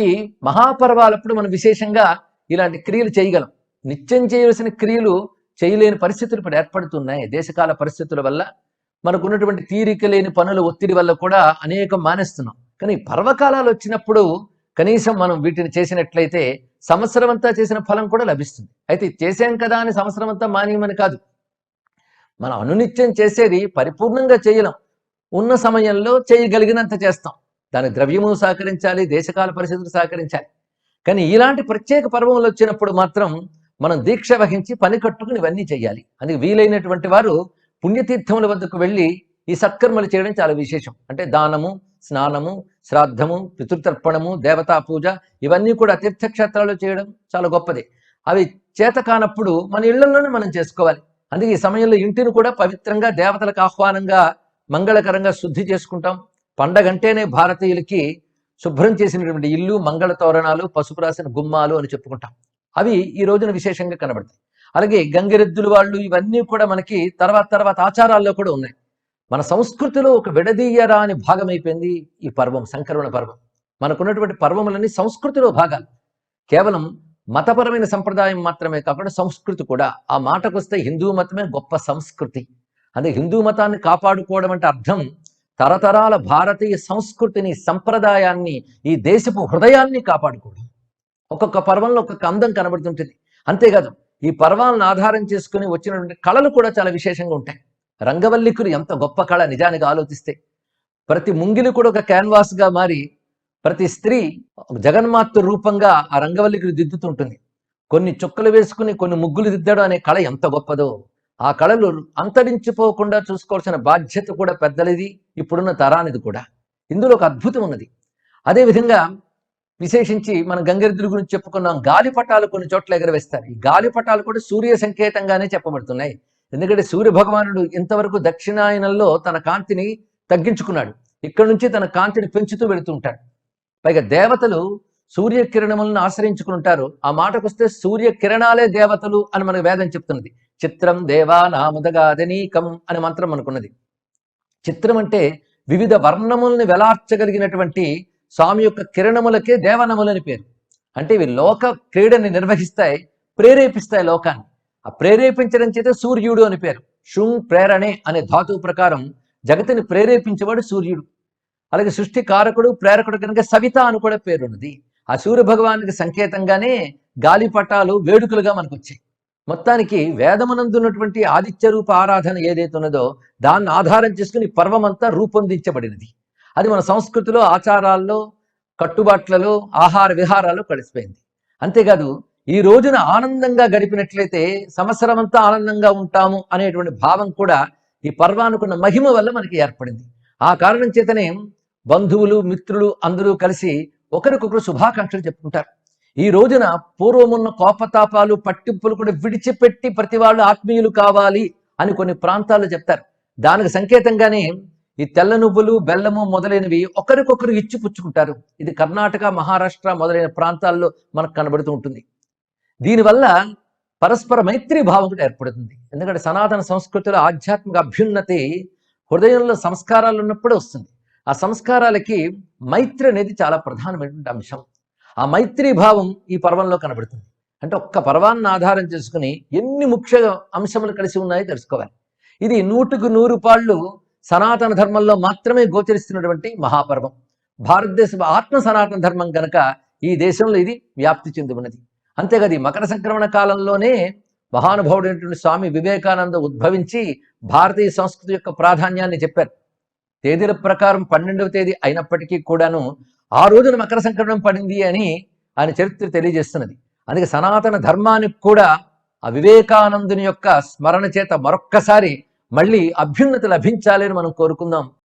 ఈ మహాపర్వాలప్పుడు మనం విశేషంగా ఇలాంటి క్రియలు చేయగలం. నిత్యం చేయవలసిన క్రియలు చేయలేని పరిస్థితులు ఇప్పుడు ఏర్పడుతున్నాయి. దేశకాల పరిస్థితుల వల్ల మనకున్నటువంటి తీరిక లేని పనుల ఒత్తిడి వల్ల కూడా అనేకం మానేస్తున్నాం. కానీ పర్వకాలాలు వచ్చినప్పుడు కనీసం మనం వీటిని చేసినట్లయితే సంవత్సరం అంతా చేసిన ఫలం కూడా లభిస్తుంది. అయితే చేసాం కదా అని సంవత్సరం అంతా మానేయమని కాదు. మనం అనునిత్యం చేసేది పరిపూర్ణంగా చేయలేం. ఉన్న సమయంలో చేయగలిగినంత చేస్తాం. దాని ద్రవ్యము సహకరించాలి, దేశకాల పరిస్థితులు సహకరించాలి. కానీ ఇలాంటి ప్రత్యేక పర్వములు వచ్చినప్పుడు మాత్రం మనం దీక్ష వహించి పని కట్టుకుని ఇవన్నీ చేయాలి. అందుకే వీలైనటువంటి వారు పుణ్యతీర్థముల వద్దకు వెళ్ళి ఈ సత్కర్మలు చేయడం చాలా విశేషం. అంటే దానము, స్నానము, శ్రాద్ధము, పితృతర్పణము, దేవతా పూజ ఇవన్నీ కూడా తీర్థక్షేత్రాలు చేయడం చాలా గొప్పది. అవి చేత కానప్పుడు మన ఇళ్లలోనే మనం చేసుకోవాలి. అందుకే ఈ సమయంలో ఇంటిని కూడా పవిత్రంగా దేవతలకు ఆహ్వానంగా మంగళకరంగా శుద్ధి చేసుకుంటాం. పండగంటేనే భారతీయులకి శుభ్రం చేసినటువంటి ఇల్లు, మంగళ తోరణాలు, పసుపు రాసిన గుమ్మాలు అని చెప్పుకుంటాం. అవి ఈ రోజున విశేషంగా కనబడతాయి. అలాగే గంగిరెద్దులు వాళ్ళు ఇవన్నీ కూడా మనకి తర్వాత ఆచారాల్లో కూడా ఉన్నాయి. మన సంస్కృతిలో ఒక విడదీయరాని భాగం అయిపోయింది ఈ పర్వం, సంక్రమణ పర్వం. మనకున్నటువంటి పర్వములన్నీ సంస్కృతిలో భాగాలు. కేవలం మతపరమైన సంప్రదాయం మాత్రమే కాకుండా సంస్కృతి కూడా. ఆ మాటకొస్తే హిందూ మతమే గొప్ప సంస్కృతి. అదే హిందూ మతాన్ని కాపాడుకోవడం అంటే అర్థం తరతరాల భారతీయ సంస్కృతిని, సంప్రదాయాన్ని, ఈ దేశపు హృదయాన్ని కాపాడుకోవడం. ఒక్కొక్క పర్వంలో ఒక్కొక్క అందం కనబడుతుంటుంది. అంతేకాదు ఈ పర్వాలను ఆధారం చేసుకుని వచ్చినటువంటి కళలు కూడా చాలా విశేషంగా ఉంటాయి. రంగవల్లికులు ఎంత గొప్ప కళ నిజానికి ఆలోచిస్తే. ప్రతి ముంగిలి కూడా ఒక క్యాన్వాస్గా మారి ప్రతి స్త్రీ జగన్మాత రూపంగా ఆ రంగవల్లికులు దిద్దుతుంటుంది. కొన్ని చుక్కలు వేసుకుని కొన్ని ముగ్గులు దిద్దడం అనే కళ ఎంత గొప్పదో. ఆ కళలు అంతరించిపోకుండా చూసుకోవాల్సిన బాధ్యత కూడా పెద్దలది, ఇప్పుడున్న తరానిది కూడా. ఇందులో ఒక అద్భుతం ఉన్నది. అదేవిధంగా విశేషించి మనం గంగిరెద్దుల గురించి చెప్పుకున్నాం. గాలిపటాలు కొన్ని చోట్ల ఎగరవేస్తారు. ఈ గాలిపటాలు కూడా సూర్య సంకేతంగానే చెప్పబడుతున్నాయి. ఎందుకంటే సూర్య భగవానుడు ఇంతవరకు దక్షిణాయనంలో తన కాంతిని తగ్గించుకున్నాడు. ఇక్కడ నుంచి తన కాంతిని పెంచుతూ వెళుతూ ఉంటాడు. పైగా దేవతలు సూర్యకిరణములను ఆశ్రయించుకుని ఉంటారు. ఆ మాటకొస్తే సూర్యకిరణాలే దేవతలు అని మనకు వేదం చెప్తున్నది. చిత్రం దేవా నాముదగాదనీకం అనే మంత్రం మనకున్నది. చిత్రం అంటే వివిధ వర్ణములను వెలార్చగలిగినటువంటి స్వామి యొక్క కిరణములకే దేవనములని పేరు. అంటే ఇవి లోక క్రీడని నిర్వహిస్తాయి, ప్రేరేపిస్తాయి లోకాన్ని. ఆ ప్రేరేపించడం చేత సూర్యుడు అని పేరు. శుంగ్ ప్రేరణే అనే ధాతువు ప్రకారం జగతిని ప్రేరేపించేవాడు సూర్యుడు. అలాగే సృష్టి కారకుడు, ప్రేరకుడు కనుక సవిత అని కూడా పేరున్నది. ఆ సూర్య భగవానికి సంకేతంగానే గాలిపటాలు వేడుకలుగా మనకు వచ్చాయి. మొత్తానికి వేదమునందున్నటువంటి ఆదిత్య రూప ఆరాధన ఏదైతే ఉన్నదో దాన్ని ఆధారం చేసుకుని పర్వమంతా రూపొందించబడినది. అది మన సంస్కృతిలో, ఆచారాల్లో, కట్టుబాట్లలో, ఆహార విహారాల్లో కలిసిపోయింది. అంతేకాదు ఈ రోజున ఆనందంగా గడిపినట్లయితే సంవత్సరం అంతా ఆనందంగా ఉంటాము అనేటువంటి భావం కూడా ఈ పర్వానుకున్న మహిమ వల్ల మనకి ఏర్పడింది. ఆ కారణం చేతనే బంధువులు, మిత్రులు అందరూ కలిసి ఒకరికొకరు శుభాకాంక్షలు చెప్పుకుంటారు. ఈ రోజున పూర్వమున్న కోపతాపాలు, పట్టింపులు కూడా విడిచిపెట్టి ప్రతి వాళ్ళు ఆత్మీయులు కావాలి అని కొన్ని ప్రాంతాల్లో చెప్తారు. దానికి సంకేతంగానే ఈ తెల్ల నువ్వులు, బెల్లము మొదలైనవి ఒకరికొకరు ఇచ్చిపుచ్చుకుంటారు. ఇది కర్ణాటక, మహారాష్ట్ర మొదలైన ప్రాంతాల్లో మనకు కనబడుతూ ఉంటుంది. దీనివల్ల పరస్పర మైత్రి భావం కూడా ఏర్పడుతుంది. ఎందుకంటే సనాతన సంస్కృతిలో ఆధ్యాత్మిక అభ్యున్నతి హృదయంలో సంస్కారాలు ఉన్నప్పుడే వస్తుంది. ఆ సంస్కారాలకి మైత్రి అనేది చాలా ప్రధానమైనటువంటి అంశం. ఆ మైత్రీ భావం ఈ పర్వంలో కనబడుతుంది. అంటే ఒక్క పర్వాన్ని ఆధారం చేసుకుని ఎన్ని ముఖ్య అంశములు కలిసి ఉన్నాయో తెలుసుకోవాలి. ఇది 100కు 100 పాళ్ళు సనాతన ధర్మంలో మాత్రమే గోచరిస్తున్నటువంటి మహాపర్వం. భారతదేశ ఆత్మ సనాతన ధర్మం కనుక ఈ దేశంలో ఇది వ్యాప్తి చెంది ఉన్నది. అంతేకాదు ఈ మకర సంక్రమణ కాలంలోనే మహానుభావుడైనటువంటి స్వామి వివేకానంద ఉద్భవించి భారతీయ సంస్కృతి యొక్క ప్రాధాన్యాన్ని చెప్పారు. తేదీల ప్రకారం 12వ తేదీ అయినప్పటికీ కూడాను ఆ రోజున మకర సంక్రమణం పడింది అని ఆయన చరిత్ర తెలియజేస్తున్నది. అందుకే సనాతన ధర్మానికి కూడా ఆ వివేకానందుని యొక్క స్మరణ చేత మరొక్కసారి మళ్ళీ అభ్యున్నతి లభించాలని మనం కోరుకుందాం.